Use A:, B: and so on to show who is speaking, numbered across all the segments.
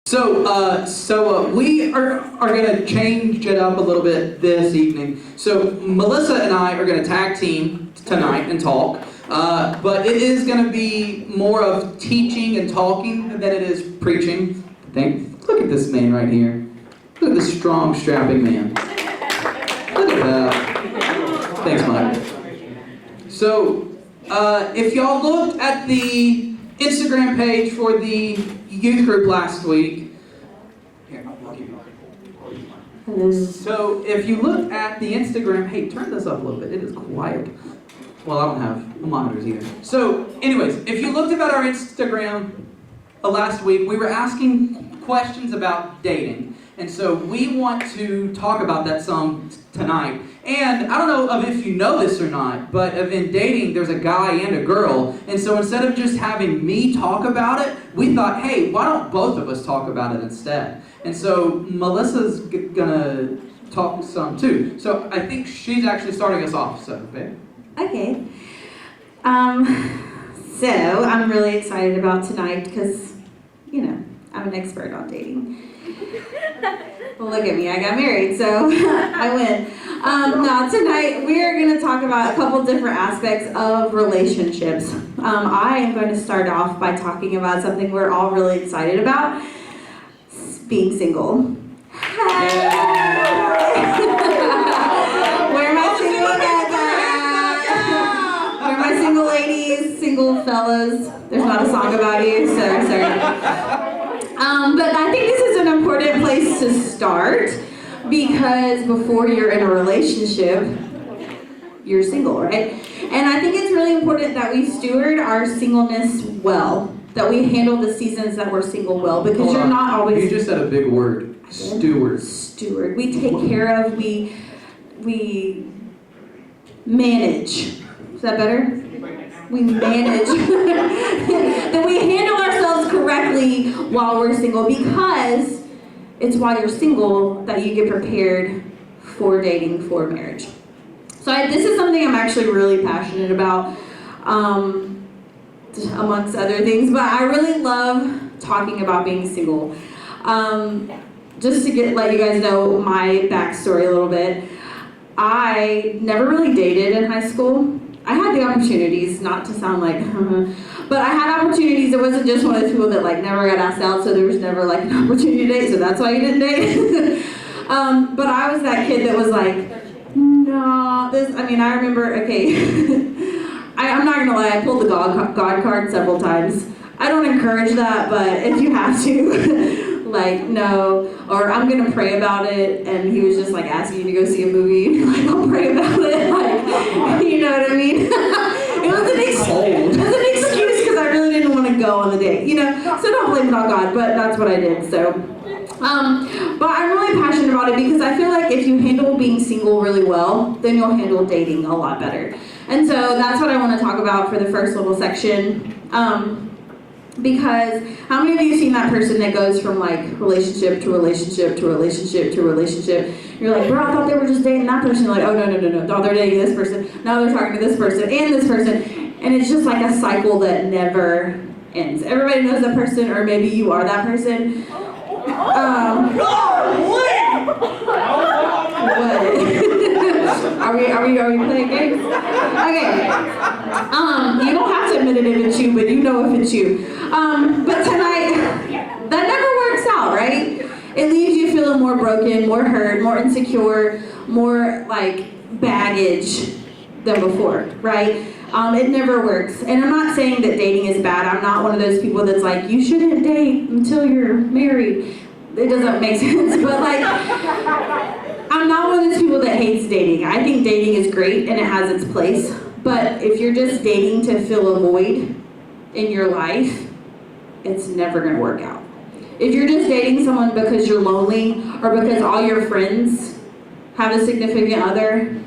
A: So we are going to change it up a little bit this evening. So Melissa and I are going to tag team tonight and talk, but it is going to be more of teaching and talking than it is preaching. Look at this man right here. Look at this strong, strapping man. Look at that. Thanks, Mike. So if y'all looked at the Instagram page for the youth group last week. So if you look at the Instagram, hey, turn this up a little bit. It is quiet. Well, I don't have monitors either. So anyways, if you looked at our Instagram last week, we were asking questions about dating. And so we want to talk about that some tonight. And I don't know if you know this or not, but in dating, there's a guy and a girl. And so instead of just having me talk about it, we thought, hey, why don't both of us talk about it instead? And so Melissa's gonna talk some too. So I think she's actually starting us off, so, okay?
B: Okay. So I'm really excited about tonight because, I'm an expert on dating. Well, look at me, I got married, so I win. Now, tonight we are going to talk about a couple different aspects of relationships. I am going to start off by talking about something we're all really excited about, being single. Where are my single guys at? Where are my single ladies, single fellas? There's not a song about you, so sorry. But I think this is an important place to start because before you're in a relationship, you're single, right? And I think it's really important that we steward our singleness well, that we handle the seasons that we're single well, because you're not always...
A: You just said a big word, steward.
B: Steward. We take care of, we manage. Is that better? We manage. That we handle ourselves correctly while we're single, because it's while you're single that you get prepared for dating, for marriage. So this is something I'm actually really passionate about, amongst other things, but I really love talking about being single. Just to let you guys know my backstory a little bit, I never really dated in high school. I had the opportunities, not to sound like, but I had opportunities. It wasn't just one of those people that never got asked out, so there was never an opportunity to date, so that's why you didn't date. But I was that kid that was no, I remember, I'm not gonna lie, I pulled the God card several times. I don't encourage that, but if you have to, no, or I'm gonna pray about it, and he was just asking you to go see a movie, and you're I'll pray about it, you know what I mean? It was an excuse because I really didn't want to go on the date, so don't blame it on God, but that's what I did, so. But I'm really passionate about it because I feel like if you handle being single really well, then you'll handle dating a lot better. And so that's what I want to talk about for the first little section. Because how many of you have seen that person that goes from relationship to relationship to relationship to relationship? You're like, bro, I thought they were just dating that person. You're like, oh, no, they're dating this person. Now they're talking to this person and this person. And it's just like a cycle that never ends. Everybody knows that person, or maybe you are that person. What? Are we playing games? Okay. You don't have to admit it if it's you, but you know if it's you. But tonight, that never works out, right? It leaves you feeling more broken, more hurt, more insecure, more baggage than before, right? It never works. And I'm not saying that dating is bad. I'm not one of those people that's you shouldn't date until you're married. It doesn't make sense, but I'm not one of those people that hates dating. I think dating is great and it has its place, but if you're just dating to fill a void in your life, it's never going to work out. If you're just dating someone because you're lonely or because all your friends have a significant other,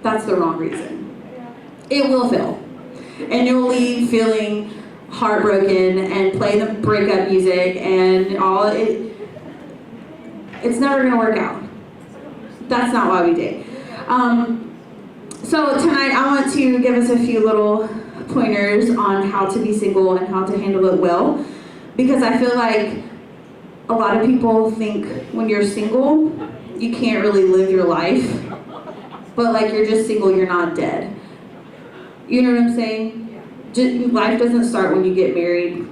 B: that's the wrong reason. It will fail, and you'll leave feeling heartbroken and play the breakup music and all. It's never going to work out. That's not why we date. So tonight I want to give us a few little pointers on how to be single and how to handle it well, because I feel like a lot of people think when you're single, you can't really live your life. But like you're just single, you're not dead. You know what I'm saying? Life doesn't start when you get married.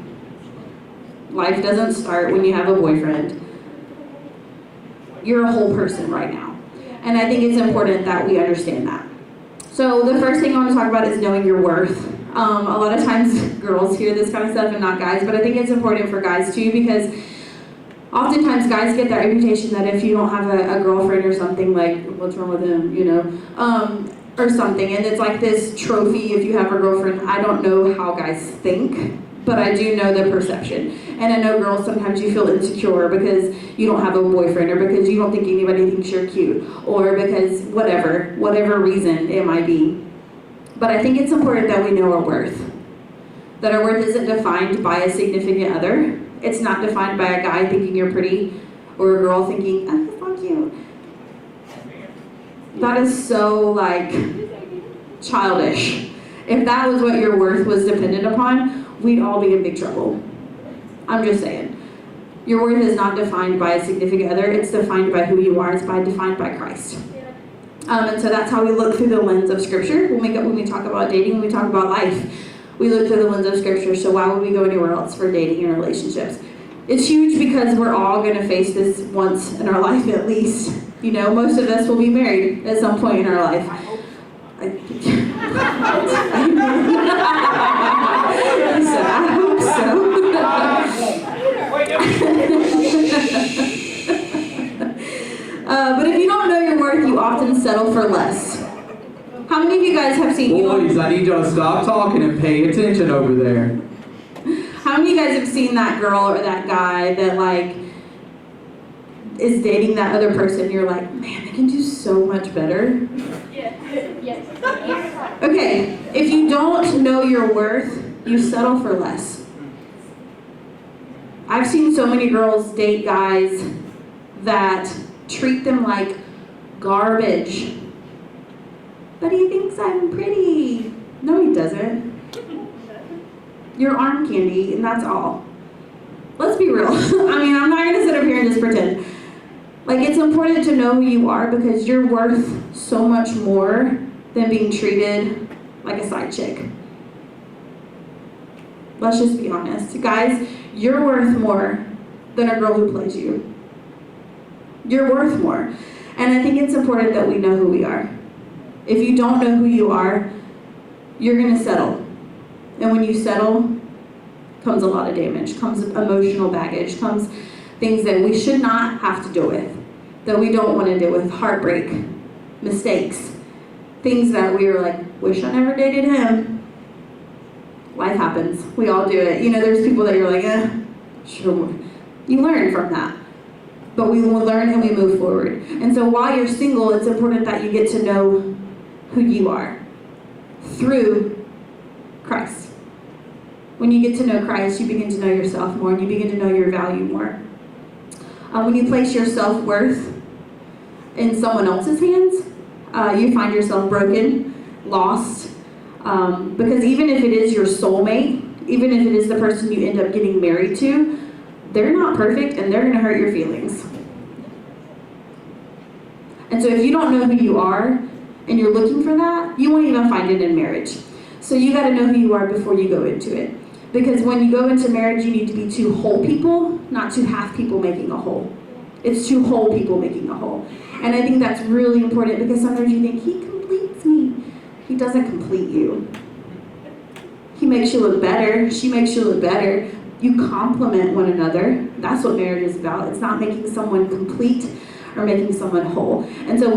B: Life doesn't start when you have a boyfriend. You're a whole person right now. And I think it's important that we understand that. So the first thing I want to talk about is knowing your worth. A lot of times girls hear this kind of stuff and not guys, but I think it's important for guys too, because oftentimes guys get that reputation that if you don't have a girlfriend or something, like, what's wrong with him, you know, or something. And it's like this trophy if you have a girlfriend. I don't know how guys think, but I do know the perception. And I know girls, sometimes you feel insecure because you don't have a boyfriend, or because you don't think anybody thinks you're cute, or because whatever reason it might be. But I think it's important that we know our worth. That our worth isn't defined by a significant other. It's not defined by a guy thinking you're pretty, or a girl thinking, oh, he's so cute. That is so, like, childish. If that was what your worth was dependent upon, we'd all be in big trouble. I'm just saying. Your worth is not defined by a significant other. It's defined by who you are. It's defined by Christ. And so that's how we look through the lens of Scripture when we talk about dating, when we talk about life. We look through the lens of Scripture. So why would we go anywhere else for dating and relationships? It's huge because we're all going to face this once in our life at least. You know, most of us will be married at some point in our life. I hope so. But if you don't know your worth, you often settle for less. How many of you guys have seen...
A: Boys, I need y'all to stop talking and pay attention over there.
B: How many of you guys have seen that girl or that guy that, like, is dating that other person? You're like, man, they can do so much better.
C: Yes.
B: Okay, if you don't know your worth, you settle for less. I've seen so many girls date guys that treat them like garbage. But he thinks I'm pretty. No, he doesn't. You're arm candy, and that's all. Let's be real. I mean, I'm not going to sit up here and just pretend. Like, it's important to know who you are, because you're worth so much more than being treated like a side chick. Let's just be honest. Guys, you're worth more than a girl who plays you. You're worth more. And I think it's important that we know who we are. If you don't know who you are, you're going to settle. And when you settle, comes a lot of damage, comes emotional baggage, comes things that we should not have to deal with, that we don't want to deal with, heartbreak, mistakes, things that we were like, wish I never dated him. Life happens. We all do it. You know, there's people that you're like, sure. You learn from that. But we will learn and we move forward. And so while you're single, it's important that you get to know who you are through Christ. When you get to know Christ, you begin to know yourself more, and you begin to know your value more. When you place your self-worth in someone else's hands, you find yourself broken, lost, because even if it is your soulmate, even if it is the person you end up getting married to, they're not perfect, and they're going to hurt your feelings. And so if you don't know who you are, and you're looking for that, you won't even find it in marriage. So you got to know who you are before you go into it. Because when you go into marriage, you need to be two whole people, not two half people making a whole. It's two whole people making a whole. And I think that's really important, because sometimes you think, he completes me. He doesn't complete you. He makes you look better. She makes you look better. You complement one another. That's what marriage is about. It's not making someone complete or making someone whole. And so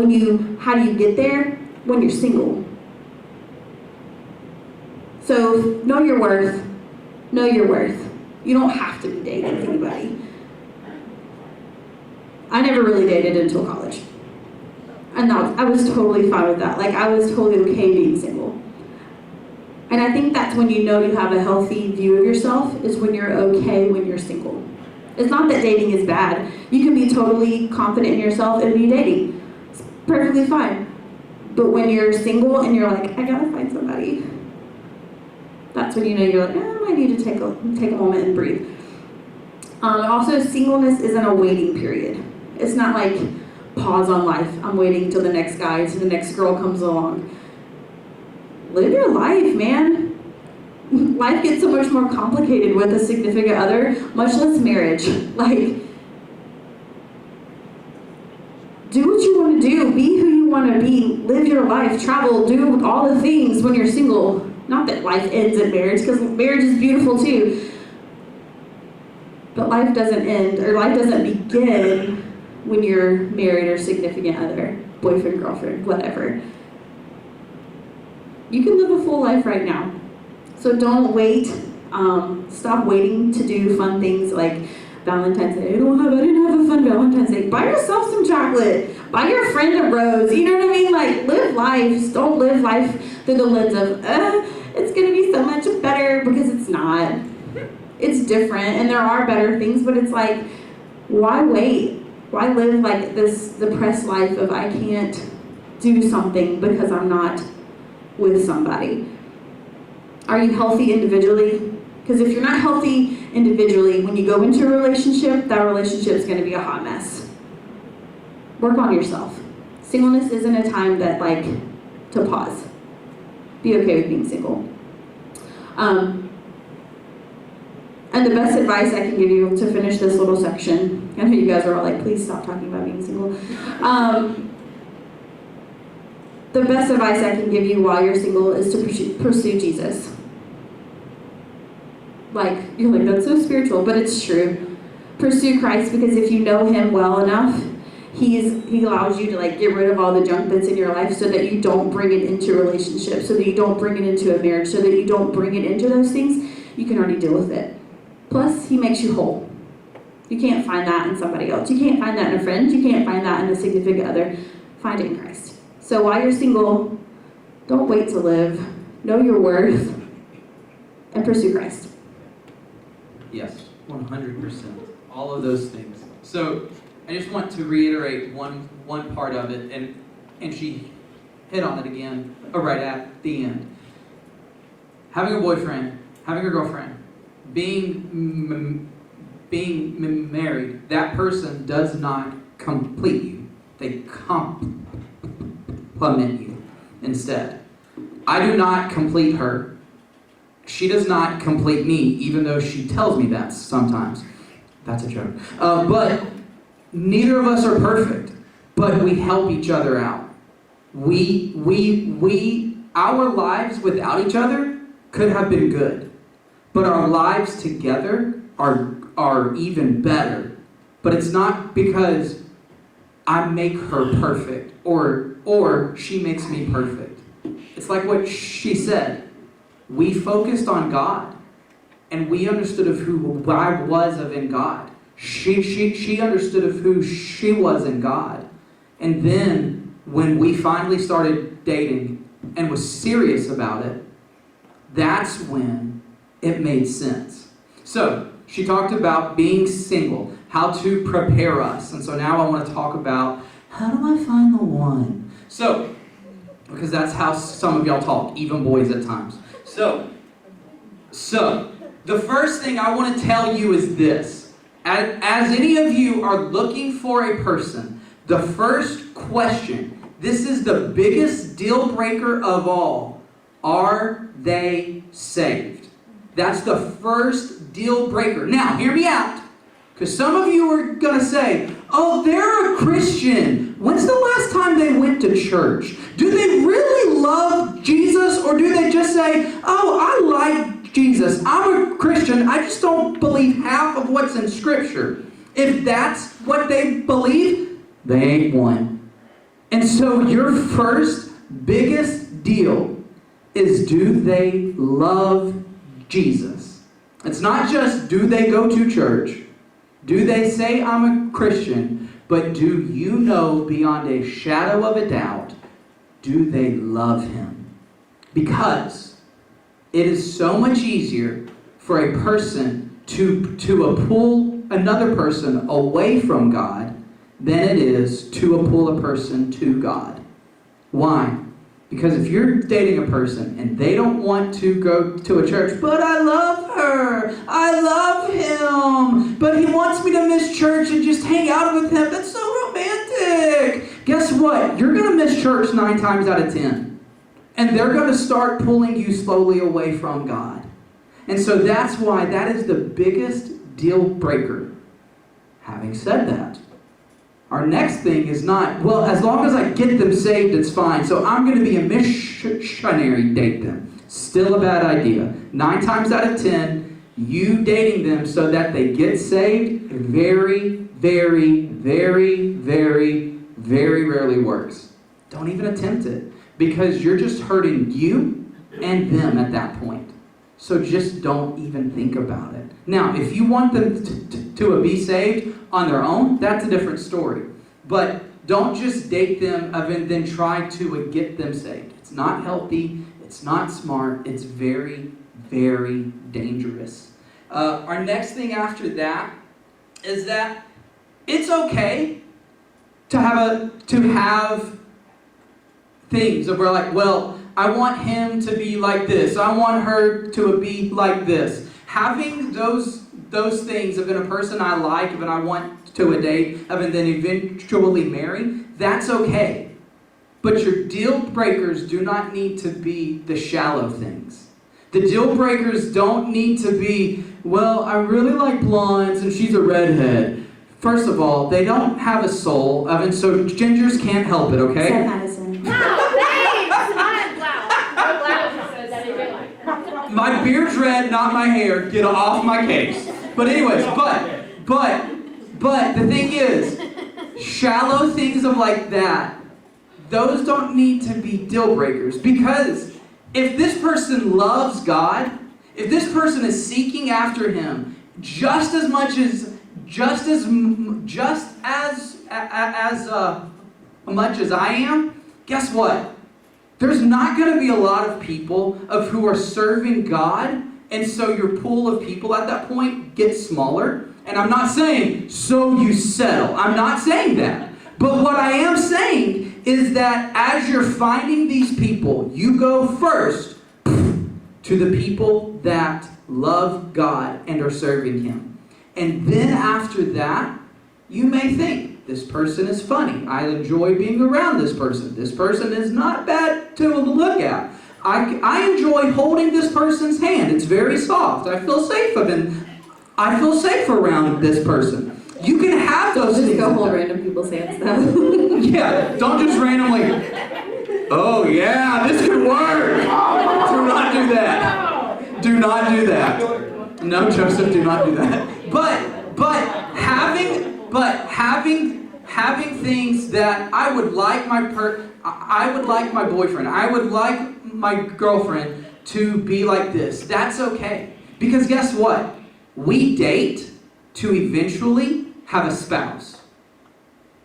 B: how do you get there? When you're single. So know your worth. Know your worth. You don't have to be dating anybody. I never really dated until college. And I was totally fine with that. Like, I was totally okay being single. And I think that's when you know you have a healthy view of yourself, is when you're okay when you're single. It's not that dating is bad. You can be totally confident in yourself and be dating. It's perfectly fine. But when you're single and you're like, I gotta find somebody, that's when you know you're like, I might need to take a moment and breathe. Also, singleness isn't a waiting period. It's not like pause on life. I'm waiting till the next guy, till the next girl comes along. Live your life, man. Life gets so much more complicated with a significant other, much less marriage. Like, do what you want to do. Be who you want to be. Live your life. Travel. Do all the things when you're single. Not that life ends at marriage, because marriage is beautiful too. But life doesn't end, or life doesn't begin when you're married or significant other, boyfriend, girlfriend, whatever. You can live a full life right now. So don't wait. Stop waiting to do fun things like Valentine's Day. I didn't have a fun Valentine's Day. Buy yourself some chocolate. Buy your friend a rose. You know what I mean? Like, live life. Don't live life through the lens of, it's going to be so much better, because it's not. It's different, and there are better things, but it's like, why wait? Why live like this depressed life of I can't do something because I'm not with somebody? Are you healthy individually? Because if you're not healthy individually, when you go into a relationship, that relationship is going to be a hot mess. Work on yourself. Singleness isn't a time that, like, to pause. Be okay with being single. And the best advice I can give you to finish this little section, I know you guys are all like, please stop talking about being single. The best advice I can give you while you're single is to pursue Jesus. Like, you're like, that's so spiritual, but it's true. Pursue Christ, because if you know him well enough, he allows you to, like, get rid of all the junk that's in your life, so that you don't bring it into relationships, so that you don't bring it into a marriage, so that you don't bring it into those things. You can already deal with it. Plus, he makes you whole. You can't find that in somebody else. You can't find that in a friend. You can't find that in a significant other. Find it in Christ. So while you're single, don't wait to live. Know your worth, and pursue Christ.
A: Yes, 100%. All of those things. So I just want to reiterate one part of it, and she hit on it again right at the end. Having a boyfriend, having a girlfriend, being married, that person does not complete you. They complement you instead. I do not complete her. She does not complete me, even though she tells me that sometimes. That's a joke. But neither of us are perfect, but we help each other out. Our lives without each other could have been good. But our lives together are even better. But it's not because I make her perfect or she makes me perfect. It's like what she said. We focused on God, and we understood of who I was in God. She understood of who she was in God. And then when we finally started dating and was serious about it, that's when it made sense. So, she talked about being single, how to prepare us. And so now I want to talk about, how do I find the one? So, because that's how some of y'all talk, even boys at times. So, the first thing I want to tell you is this. As any of you are looking for a person, the first question, this is the biggest deal breaker of all. Are they saved? That's the first deal breaker. Now, hear me out. Because some of you are going to say, oh, they're a Christian. When's the last time they went to church? Do they really love Jesus? Or do they just say, oh, I like Jesus. I'm a Christian. I just don't believe half of what's in Scripture. If that's what they believe, they ain't one. And so your first biggest deal is, do they love Jesus? It's not just, do they go to church? Do they say, I'm a Christian? But do you know beyond a shadow of a doubt, do they love Him? Because it is so much easier for a person to pull another person away from God than it is to pull a person to God. Why? Because if you're dating a person and they don't want to go to a church, but I love her, I love him, but he wants me to miss church and just hang out with him. That's so romantic. Guess what? You're going to miss church 9 times out of 10. And they're going to start pulling you slowly away from God. And so that's why that is the biggest deal breaker. Having said that, our next thing is not, well, as long as I get them saved, it's fine. So I'm going to be a missionary, date them. Still a bad idea. 9 times out of 10, you dating them so that they get saved very, very, very, very, very rarely works. Don't even attempt it, because you're just hurting you and them at that point. So just don't even think about it. Now, if you want them to be saved on their own, that's a different story. But don't just date them and then try to get them saved. It's not healthy. It's not smart. It's very, very dangerous. Our next thing after that is that it's okay to have things that we're like, well, I want him to be like this. I want her to be like this. Having those things of in a person I like, of and I want to date, of and then eventually marry, that's okay. But your deal breakers do not need to be the shallow things. The deal breakers don't need to be, well, I really like blondes and she's a redhead. First of all, they don't have a soul, and so gingers can't help it, okay?
B: Said Madison.
A: My beard's red, not my hair. Get off my case. But anyways, but the thing is, shallow things of like that, those don't need to be deal breakers. Because if this person loves God, if this person is seeking after Him just as much as I am, guess what? There's not going to be a lot of people who are serving God, and so your pool of people at that point gets smaller. And I'm not saying, so you settle. I'm not saying that. But what I am saying is that as you're finding these people, you go first to the people that love God and are serving Him. And then after that, you may think, this person is funny. I enjoy being around this person. This person is not bad to look at. I enjoy holding this person's hand. It's very soft. I feel safe around this person. You can have those things.
B: Just go hold random people's hands though.
A: Yeah, don't just randomly, oh yeah, this could work. Do not do that. Do not do that. No, Joseph, do not do that. But having things that I would like my boyfriend, I would like my girlfriend to be like this. That's okay. Because guess what? We date to eventually have a spouse.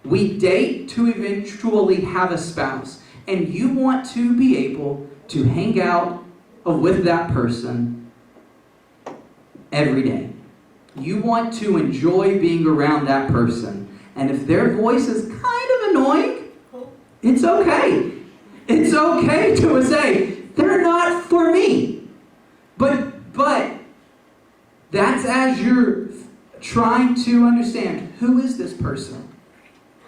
A: We date to eventually have a spouse. And you want to be able to hang out with that person every day. You want to enjoy being around that person. And if their voice is kind of annoying, it's okay. It's okay to say, they're not for me. But that's as you're trying to understand, who is this person?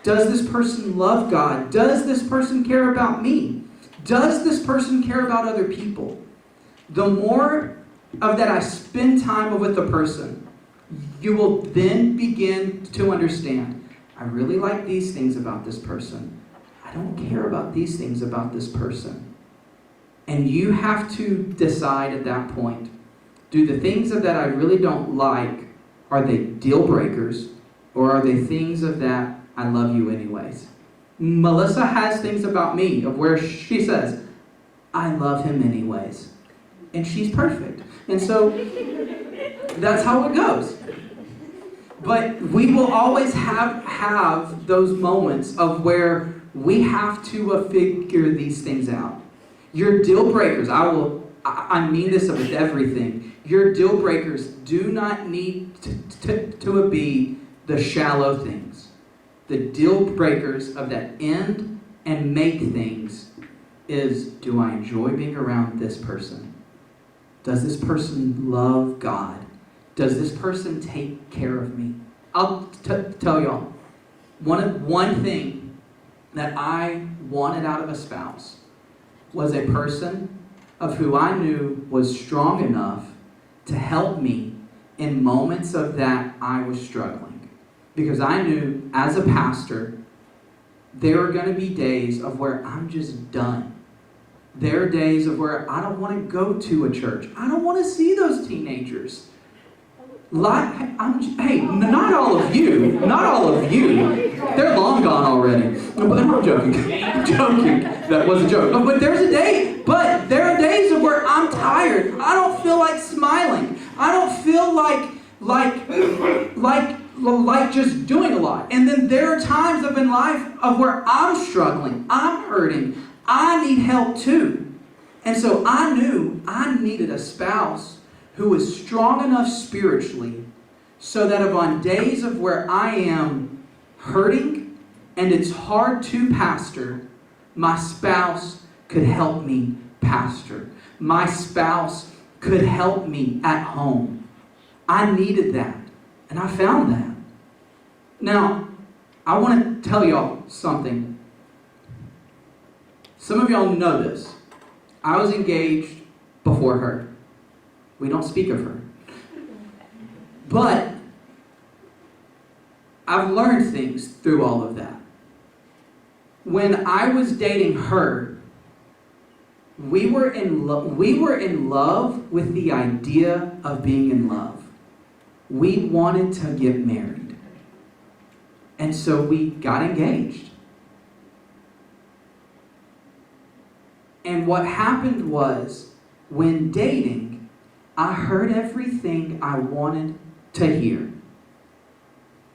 A: Does this person love God? Does this person care about me? Does this person care about other people? The more of that I spend time with the person, you will then begin to understand, I really like these things about this person. I don't care about these things about this person. And you have to decide at that point, do the things that I really don't like, are they deal breakers, or are they things of that I love you anyways? Melissa has things about me of where she says, I love him anyways. And she's perfect. And so that's how it goes. But we will always have those moments of where we have to figure these things out. Your deal breakers, I mean this with everything. Your deal breakers do not need to be the shallow things. The deal breakers of that end and make things is, do I enjoy being around this person? Does this person love God? does this person take care of me? I'll tell y'all, one thing that I wanted out of a spouse was a person of who I knew was strong enough to help me in moments of that I was struggling. Because I knew, as a pastor, there are going to be days of where I'm just done. There are days of where I don't want to go to a church. I don't want to see those teenagers. Hey, not all of you. Not all of you. They're long gone already. But I'm joking. I'm joking. That was a joke. But there are days of where I'm tired. I don't feel like smiling. I don't feel like just doing a lot. And then there are times in life of where I'm struggling. I'm hurting. I need help too. And so I knew I needed a spouse who was strong enough spiritually so that on days of where I am hurting and it's hard to pastor, my spouse could help me pastor. My spouse could help me at home. I needed that, and I found that. Now, I want to tell y'all something. Some of y'all know this. I was engaged before her. We don't speak of her. But I've learned things through all of that. When I was dating her, we were in love with the idea of being in love. We wanted to get married. And so we got engaged. And what happened was, when dating, I heard everything I wanted to hear.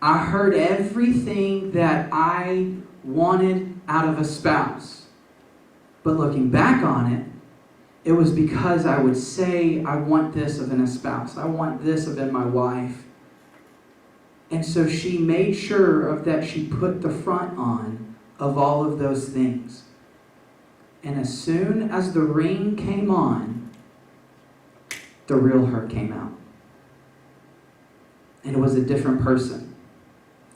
A: I heard everything that I wanted out of a spouse. But looking back on it, it was because I would say, I want this of in a spouse. I want this of in my wife. And so she made sure of that she put the front on of all of those things. And as soon as the ring came on, the real her came out. And it was a different person.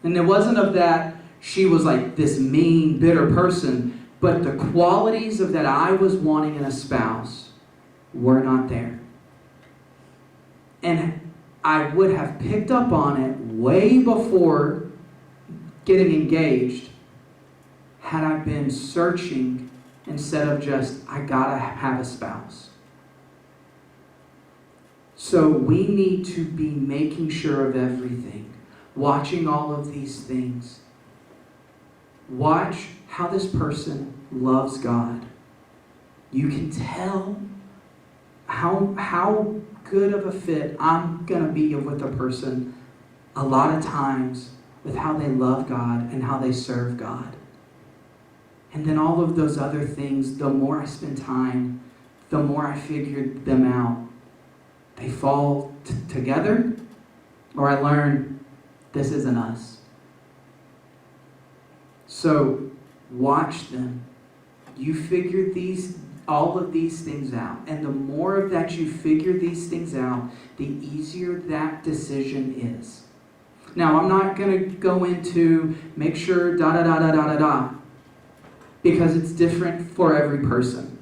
A: And it wasn't of that she was like this mean, bitter person, but the qualities of that I was wanting in a spouse were not there. And I would have picked up on it way before getting engaged had I been searching instead of just, I gotta have a spouse. So we need to be making sure of everything, watching all of these things. Watch how this person loves God. You can tell how good of a fit I'm going to be with a person a lot of times with how they love God and how they serve God. And then all of those other things, the more I spend time, the more I figure them out. They fall together, or I learn this isn't us. So watch them. You figure all of these things out. And the more of that you figure these things out, the easier that decision is. Now, I'm not going to go into make sure because it's different for every person.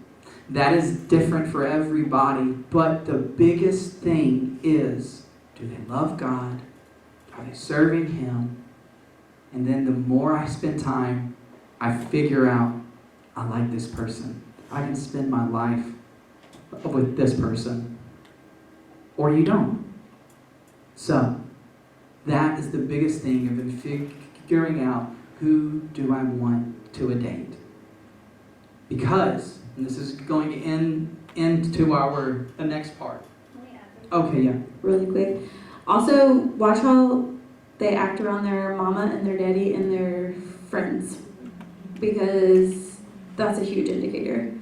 A: That is different for everybody. But the biggest thing is, do they love God? Are they serving Him? And then the more I spend time, I figure out, I like this person. I can spend my life with this person. Or you don't. So, that is the biggest thing of figuring out, who do I want to date? Because, and this is going to into the next part. Okay, yeah.
B: Really quick. Also, watch how they act around their mama and their daddy and their friends. Because that's a huge indicator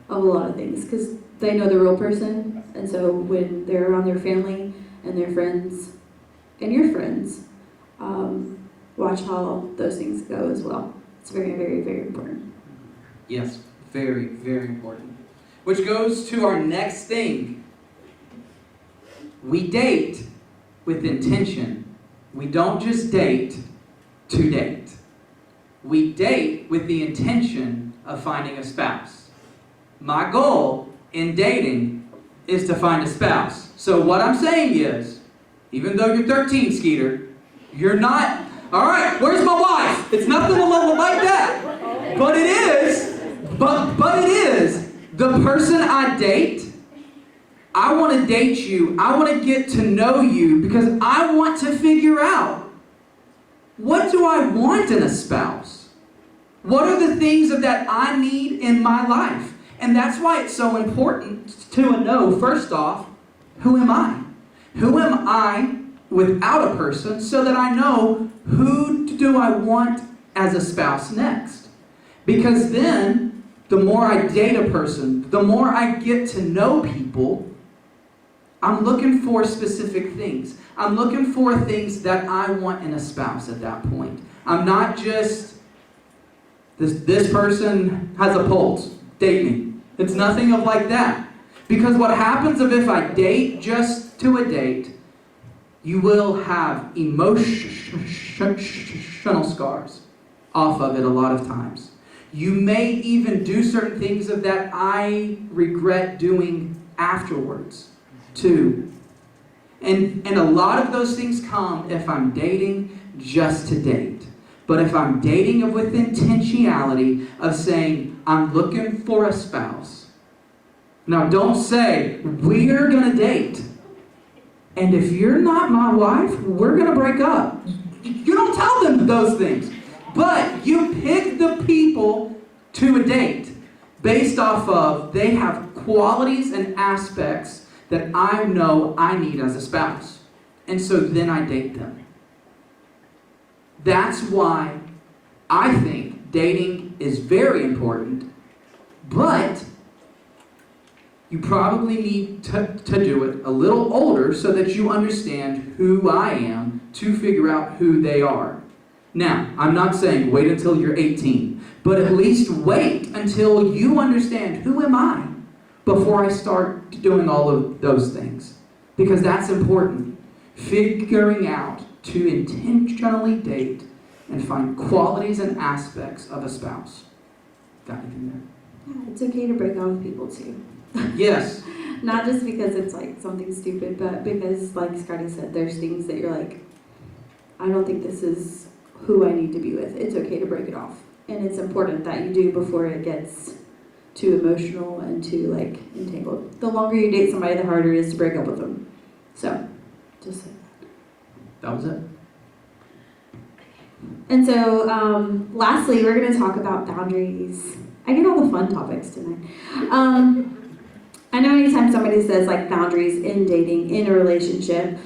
B: of a lot of things. Because they know the real person. And so when they're around their family and their friends and your friends, watch how those things go as well. It's very, very, very important.
A: Yes, very, very important. Which goes to our next thing. We date with intention. We don't just date to date. We date with the intention of finding a spouse. My goal in dating is to find a spouse. So what I'm saying is, even though you're 13, Skeeter, you're not, all right, where's my wife? It's nothing like that. But it is, but it is, the person I date, I want to date you. I want to get to know you because I want to figure out, what do I want in a spouse? What are the things that I need in my life? And that's why it's so important to know, first off, who am I? Who am I without a person so that I know who do I want as a spouse next? Because then, the more I date a person, the more I get to know people, I'm looking for specific things. I'm looking for things that I want in a spouse at that point. I'm not just, this person has a pulse, date me. It's nothing of like that. Because what happens if I date just to a date, you will have emotional scars off of it a lot of times. You may even do certain things that I regret doing afterwards too. And a lot of those things come if I'm dating just to date. But if I'm dating with intentionality of saying, I'm looking for a spouse. Now don't say, we're going to date. And if you're not my wife, we're going to break up. You don't tell them those things. But you pick the people to a date based off of they have qualities and aspects that I know I need as a spouse. And so then I date them. That's why I think dating is very important, but you probably need to do it a little older so that you understand who I am to figure out who they are. Now, I'm not saying wait until you're 18, but at least wait until you understand who am I before I start doing all of those things. Because that's important. Figuring out to intentionally date and find qualities and aspects of a spouse. Got anything there?
B: Yeah, it's okay to break up with people too.
A: Yes.
B: Not just because it's like something stupid, but because, like Scotty said, there's things that you're like, I don't think this is who I need to be with. It's okay to break it off. And it's important that you do before it gets too emotional and too like entangled. The longer you date somebody, the harder it is to break up with them. So, just like that.
A: That was it.
B: And so, lastly, we're going to talk about boundaries. I get all the fun topics tonight. I know anytime somebody says like boundaries in dating, in a relationship,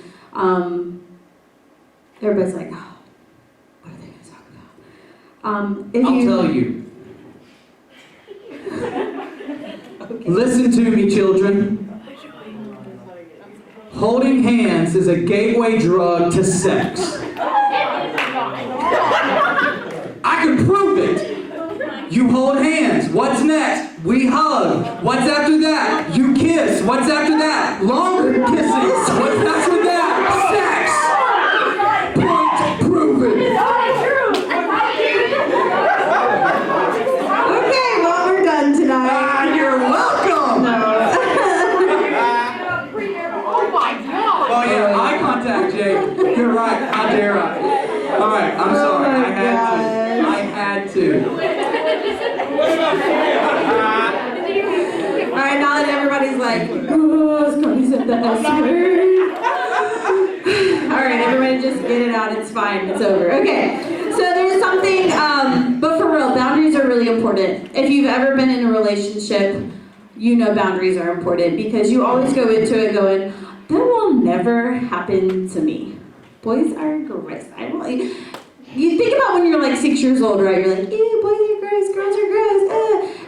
B: everybody's like, oh, what are they going to talk about?
A: I'll tell you.
B: Okay.
A: Listen to me, children. Holding hands is a gateway drug to sex. I can prove it. You hold hands. What's next? We hug. What's after that? You kiss. What's after that? Longer kisses. What's after that? Sex. Point proven.
B: Okay, well, we're done tonight.
A: Ah, you're welcome. Oh yeah, eye contact, Jake. You're right. How dare I? All right, I'm sorry. I had to.
B: All right, now that everybody's like, oh, Scotty said the S word. All right, everybody just get it out. It's fine. It's over. Okay, so there's something, but for real, boundaries are really important. If you've ever been in a relationship, you know boundaries are important because you always go into it going, that will never happen to me. Boys are gross. You think about when you're like 6 years old, right? You're like, ew, boys are gross, girls are gross,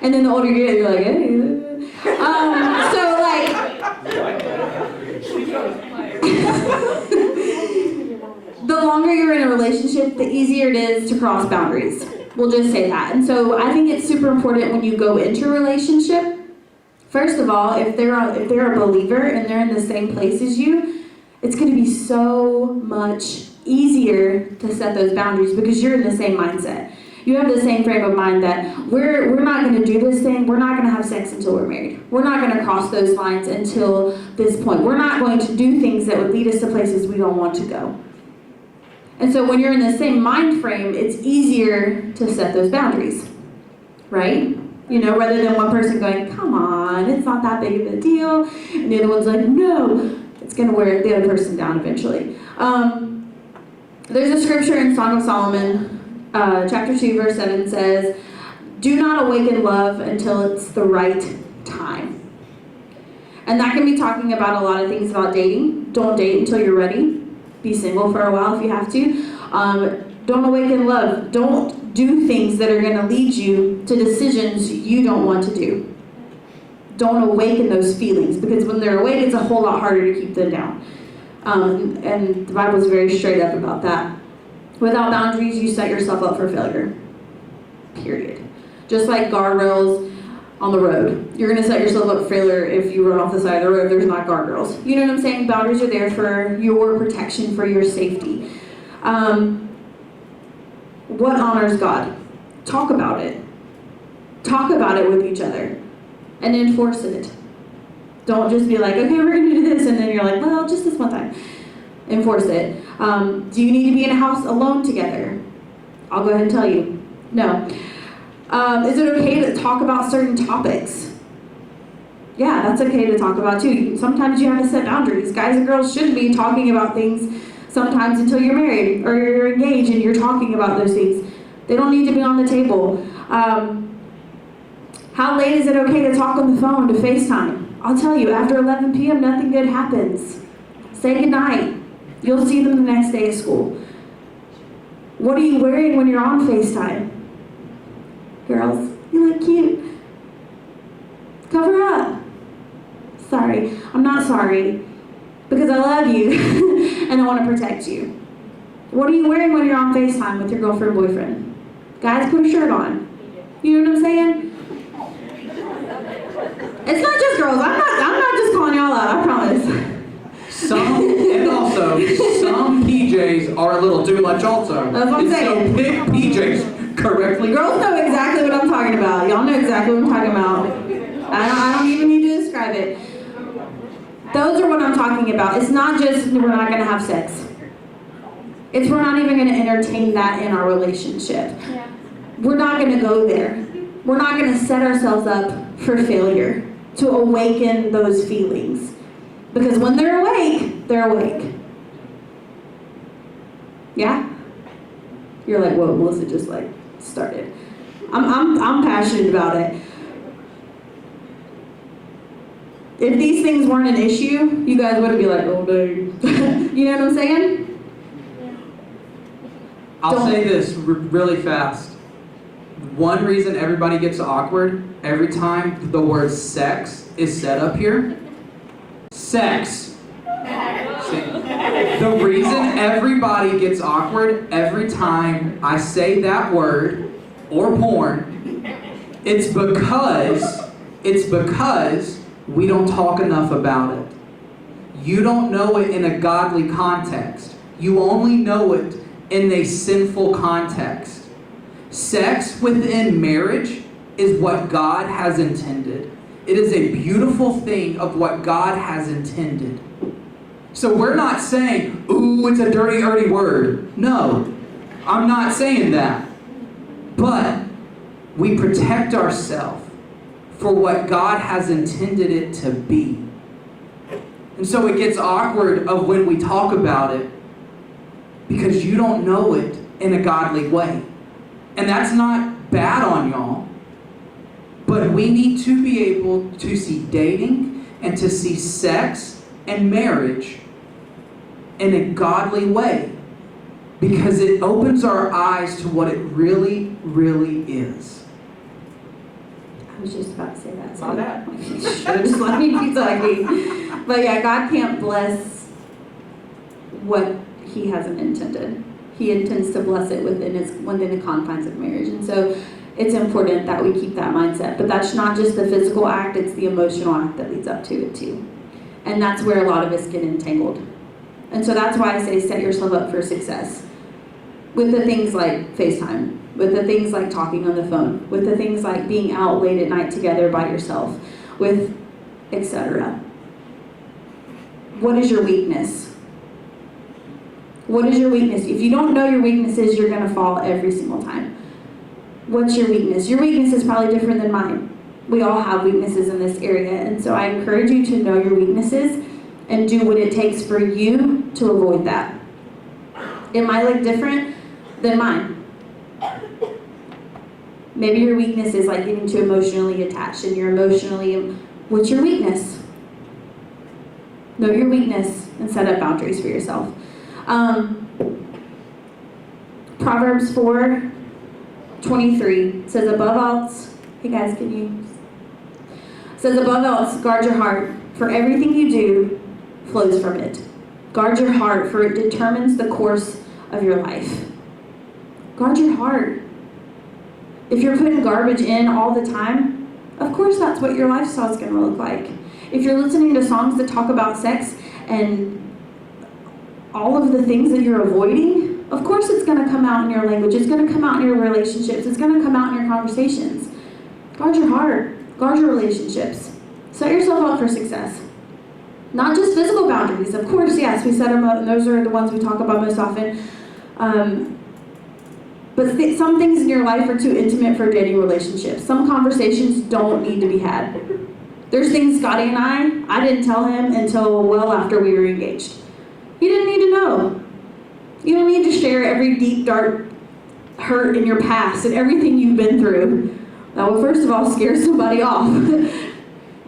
B: and then the older you get, you're like, hey. So like, the longer you're in a relationship, the easier it is to cross boundaries. We'll just say that. And so I think it's super important when you go into a relationship. First of all, if they're a believer and they're in the same place as you, It's going to be so much easier to set those boundaries because you're in the same mindset. You have the same frame of mind that we're not going to do this thing. We're not going to have sex until we're married. We're not going to cross those lines until this point. We're not going to do things that would lead us to places we don't want to go. And so when you're in the same mind frame, it's easier to set those boundaries, right? Rather than one person going, come on, it's not that big of a deal. And the other one's like, no, it's going to wear the other person down eventually. There's a scripture in Song of Solomon, chapter 2, verse 7 says, do not awaken love until it's the right time. And that can be talking about a lot of things about dating. Don't date until you're ready. Be single for a while if you have to. Don't awaken love. Don't do things that are going to lead you to decisions you don't want to do. Don't awaken those feelings, because when they're awake, it's a whole lot harder to keep them down. And the Bible is very straight up about that. Without boundaries, you set yourself up for failure. Period. Just like guardrails on the road. You're going to set yourself up for failure if you run off the side of the road. There's not guardrails. You know what I'm saying? Boundaries are there for your protection, for your safety. What honors God? Talk about it. Talk about it with each other. And enforce it. Don't just be like, okay, we're going to do this, and then you're like, well, just this one time. Enforce it. Do you need to be in a house alone together? I'll go ahead and tell you. No. Is it okay to talk about certain topics? Yeah, that's okay to talk about too. Sometimes you have to set boundaries. Guys and girls shouldn't be talking about things sometimes until you're married or you're engaged and you're talking about those things. They don't need to be on the table. How late is it okay to talk on the phone, to FaceTime? I'll tell you, after 11 p.m., nothing good happens. Say goodnight. You'll see them the next day at school. What are you wearing when you're on FaceTime? Girls, you look cute. Cover up. Sorry. I'm not sorry. Because I love you and I want to protect you. What are you wearing when you're on FaceTime with your girlfriend or boyfriend? Guys, put a shirt on. You know what I'm saying? It's not just girls. I'm not just calling y'all out, I promise.
A: Some PJs are a little too much also.
B: That's what I'm saying.
A: So pick PJs correctly.
B: Girls know exactly what I'm talking about. Y'all know exactly what I'm talking about. I don't even need to describe it. Those are what I'm talking about. It's not just we're not going to have sex. It's we're not even going to entertain that in our relationship. Yeah. We're not going to go there. We're not going to set ourselves up for failure, to awaken those feelings. Because when they're awake, they're awake. Yeah? You're like, whoa, Melissa just started. I'm passionate about it. If these things weren't an issue, you guys wouldn't be like, oh, dang. You know what I'm saying?
A: I'll say this really fast. One reason everybody gets awkward every time the word sex is said up here. Sex. See, the reason everybody gets awkward every time I say that word or porn, it's because we don't talk enough about it. You don't know it in a godly context. You only know it in a sinful context. Sex within marriage is what God has intended. It is a beautiful thing of what God has intended. So we're not saying, ooh, it's a dirty, earthy word. No, I'm not saying that. But we protect ourselves for what God has intended it to be. And so it gets awkward of when we talk about it because you don't know it in a godly way. And that's not bad on y'all. But we need to be able to see dating and to see sex and marriage in a godly way. Because it opens our eyes to what it really, really is.
B: I was just about to say that. So you should have just let me keep talking. But yeah, God can't bless what He hasn't intended. He intends to bless it within the confines of marriage. And so it's important that we keep that mindset. But that's not just the physical act, it's the emotional act that leads up to it too. And that's where a lot of us get entangled. And so that's why I say set yourself up for success. With the things like FaceTime, with the things like talking on the phone, with the things like being out late at night together by yourself, with etc. What is your weakness? What is your weakness? If you don't know your weaknesses, you're going to fall every single time. What's your weakness? Your weakness is probably different than mine. We all have weaknesses in this area, and so I encourage you to know your weaknesses and do what it takes for you to avoid that. It might look different than mine. Maybe your weakness is like getting too emotionally attached, and you're emotionally... What's your weakness? Know your weakness and set up boundaries for yourself. Proverbs 4:23 says, above else, hey guys, can you? Says, above else, guard your heart, for everything you do flows from it. Guard your heart, for it determines the course of your life. Guard your heart. If you're putting garbage in all the time, of course that's what your lifestyle is going to look like. If you're listening to songs that talk about sex and all of the things that you're avoiding, of course it's going to come out in your language. It's going to come out in your relationships. It's going to come out in your conversations. Guard your heart. Guard your relationships. Set yourself up for success. Not just physical boundaries. Of course, yes, we set them up, and those are the ones we talk about most often. But some things in your life are too intimate for dating relationships. Some conversations don't need to be had. There's things Scotty and I didn't tell him until well after we were engaged. You didn't need to know. You don't need to share every deep, dark hurt in your past and everything you've been through. That will, first of all, scare somebody off.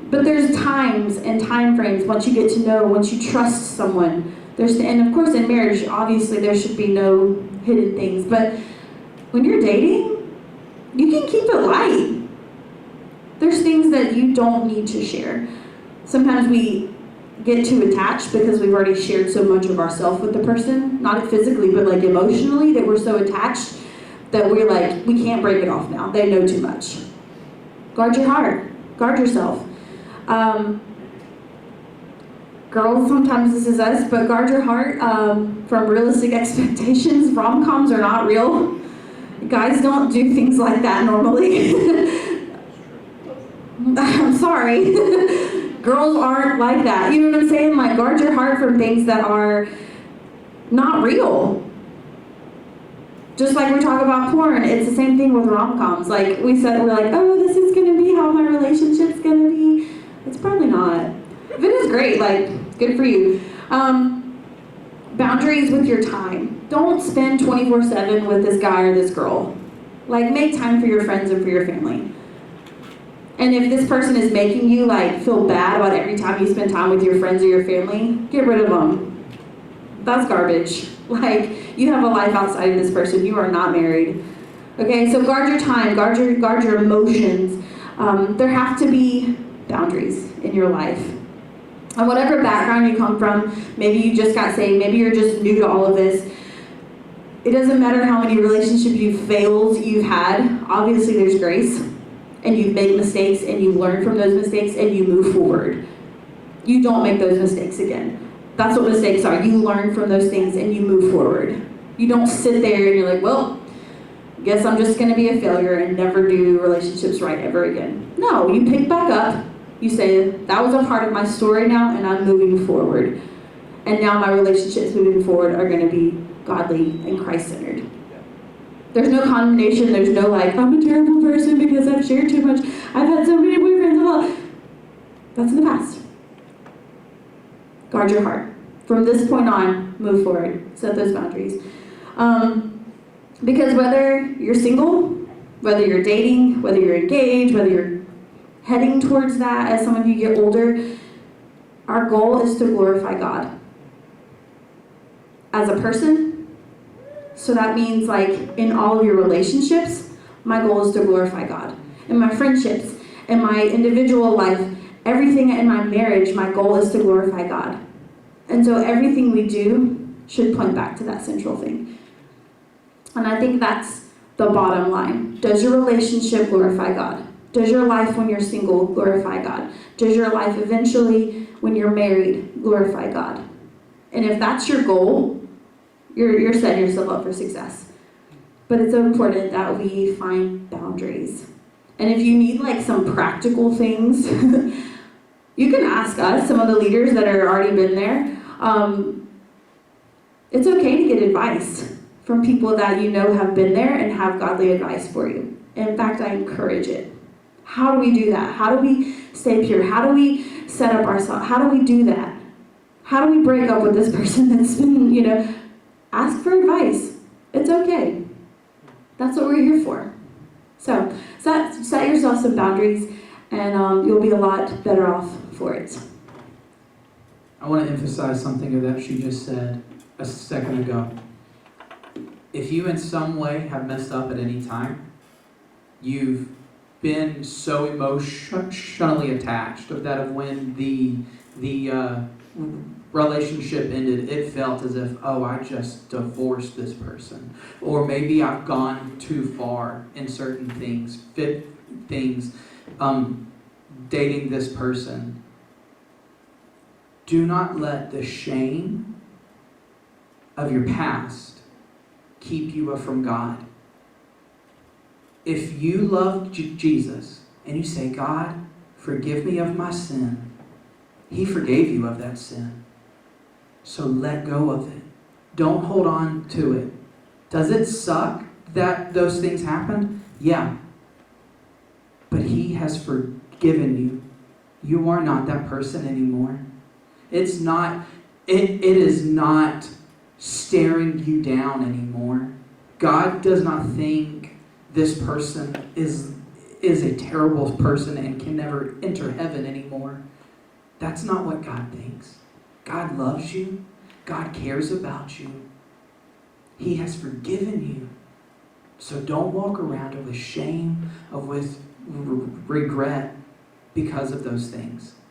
B: But there's times and time frames once you get to know, once you trust someone. And of course in marriage, obviously there should be no hidden things. But when you're dating, you can keep it light. There's things that you don't need to share. Sometimes we get too attached because we've already shared so much of ourselves with the person, not physically, but like emotionally, that we're so attached that we're like, we can't break it off now. They know too much. Guard your heart. Guard yourself. Girls, sometimes this is us, but guard your heart from realistic expectations. Rom-coms are not real. Guys don't do things like that normally. I'm sorry. Girls aren't like that. You know what I'm saying? Like, guard your heart from things that are not real. Just like we talk about porn, it's the same thing with rom-coms. Like we said, we're like, oh, this is going to be how my relationship's going to be. It's probably not. If it is, great, like, good for you. Boundaries with your time. Don't spend 24/7 with this guy or this girl. Like, make time for your friends and for your family. And if this person is making you like feel bad about every time you spend time with your friends or your family, get rid of them. That's garbage. Like, you have a life outside of this person. You are not married. Okay, so guard your time, guard your emotions. There have to be boundaries in your life. And whatever background you come from, maybe you just got saved, maybe you're just new to all of this. It doesn't matter how many relationships you've had. Obviously, there's grace. And you've made mistakes, and you learn from those mistakes, and you move forward. You don't make those mistakes again. That's what mistakes are. You learn from those things, and you move forward. You don't sit there and you're like, well, guess I'm just going to be a failure and never do relationships right ever again. No, you pick back up. You say, that was a part of my story now, and I'm moving forward. And now my relationships moving forward are going to be godly and Christ-centered. There's no condemnation. There's no like, I'm a terrible person because I've shared too much. I've had so many boyfriends. Blah. That's in the past. Guard your heart. From this point on, move forward. Set those boundaries. Because whether you're single, whether you're dating, whether you're engaged, whether you're heading towards that as some of you get older, our goal is to glorify God. As a person, so that means like in all of your relationships, my goal is to glorify God. In my friendships, in my individual life, everything in my marriage, my goal is to glorify God. And so everything we do should point back to that central thing. And I think that's the bottom line. Does your relationship glorify God? Does your life when you're single glorify God? Does your life eventually when you're married glorify God? And if that's your goal, you're setting yourself up for success. But it's important that we find boundaries. And if you need like some practical things, you can ask us, some of the leaders that are already been there. It's okay to get advice from people that you know have been there and have godly advice for you. In fact, I encourage it. How do we do that? How do we stay pure? How do we set up ourselves? How do we do that? How do we break up with this person that's been, ask for advice. It's okay. That's what we're here for. So set yourself some boundaries, and you'll be a lot better off for it.
A: I want to emphasize something that she just said a second ago. If you in some way have messed up at any time, you've been so emotionally attached that when the relationship ended, it felt as if, oh, I just divorced this person. Or maybe I've gone too far in certain things, dating this person. Do not let the shame of your past keep you from God. If you love Jesus and you say, God, forgive me of my sin, He forgave you of that sin. So let go of it. Don't hold on to it. Does it suck that those things happened? Yeah. But He has forgiven you. You are not that person anymore. It is not staring you down anymore. God does not think this person is a terrible person and can never enter heaven anymore. That's not what God thinks. God loves you. God cares about you. He has forgiven you. So don't walk around with shame, with regret because of those things.